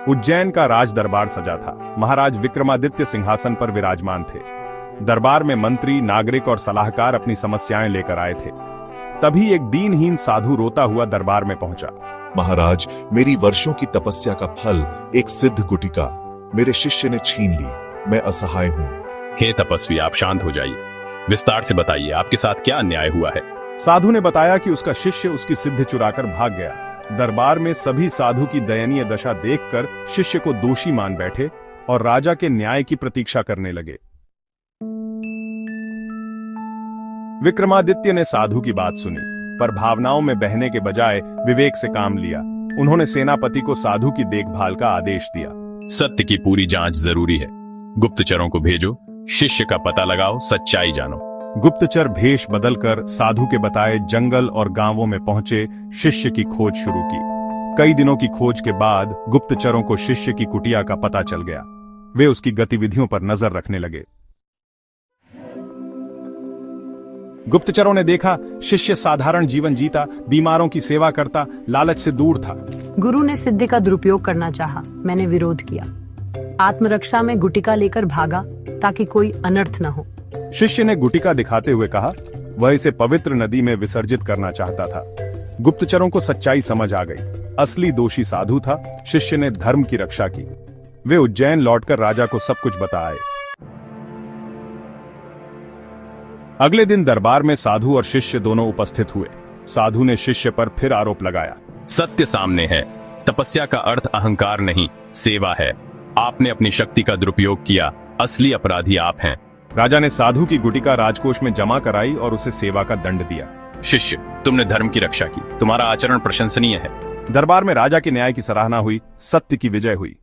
उज्जैन का राज दरबार सजा था। महाराज विक्रमादित्य सिंहासन पर विराजमान थे। दरबार में मंत्री, नागरिक और सलाहकार अपनी समस्याएं लेकर आए थे। तभी एक दीनहीन साधु रोता हुआ दरबार में पहुंचा। महाराज, मेरी वर्षों की तपस्या का फल एक सिद्ध गुटिका मेरे शिष्य ने छीन ली। मैं असहाय हूँ। हे तपस्वी, आप शांत हो जाइए। विस्तार से बताइए, आपके साथ क्या अन्याय हुआ है? साधु ने बताया कि उसका शिष्य उसकी सिद्ध चुराकर भाग गया। दरबार में सभी साधु की दयनीय दशा देखकर शिष्य को दोषी मान बैठे और राजा के न्याय की प्रतीक्षा करने लगे। विक्रमादित्य ने साधु की बात सुनी, पर भावनाओं में बहने के बजाय विवेक से काम लिया। उन्होंने सेनापति को साधु की देखभाल का आदेश दिया। सत्य की पूरी जांच जरूरी है। गुप्तचरों को भेजो, शिष्य का पता लगाओ, सच्चाई जानो। गुप्तचर भेष बदलकर साधु के बताए जंगल और गांवों में पहुंचे, शिष्य की खोज शुरू की। कई दिनों की खोज के बाद गुप्तचरों को शिष्य की कुटिया का पता चल गया। वे उसकी गतिविधियों पर नजर रखने लगे। गुप्तचरों ने देखा, शिष्य साधारण जीवन जीता, बीमारों की सेवा करता, लालच से दूर था। गुरु ने सिद्धि का दुरुपयोग करना चाहा, मैंने विरोध किया। आत्मरक्षा में गुटिका लेकर भागा ताकि कोई अनर्थ न हो। शिष्य ने गुटिका दिखाते हुए कहा, वह इसे पवित्र नदी में विसर्जित करना चाहता था। गुप्तचरों को सच्चाई समझ आ गई। असली दोषी साधु था। शिष्य ने धर्म की रक्षा की। वे उज्जैन लौटकर राजा को सब कुछ बता आए। अगले दिन दरबार में साधु और शिष्य दोनों उपस्थित हुए। साधु ने शिष्य पर फिर आरोप लगाया। सत्य सामने है। तपस्या का अर्थ अहंकार नहीं, सेवा है। आपने अपनी शक्ति का दुरुपयोग किया। असली अपराधी आप हैं। राजा ने साधु की गुटिका राजकोष में जमा कराई और उसे सेवा का दंड दिया। शिष्य, तुमने धर्म की रक्षा की। तुम्हारा आचरण प्रशंसनीय है। दरबार में राजा के न्याय की सराहना हुई। सत्य की विजय हुई।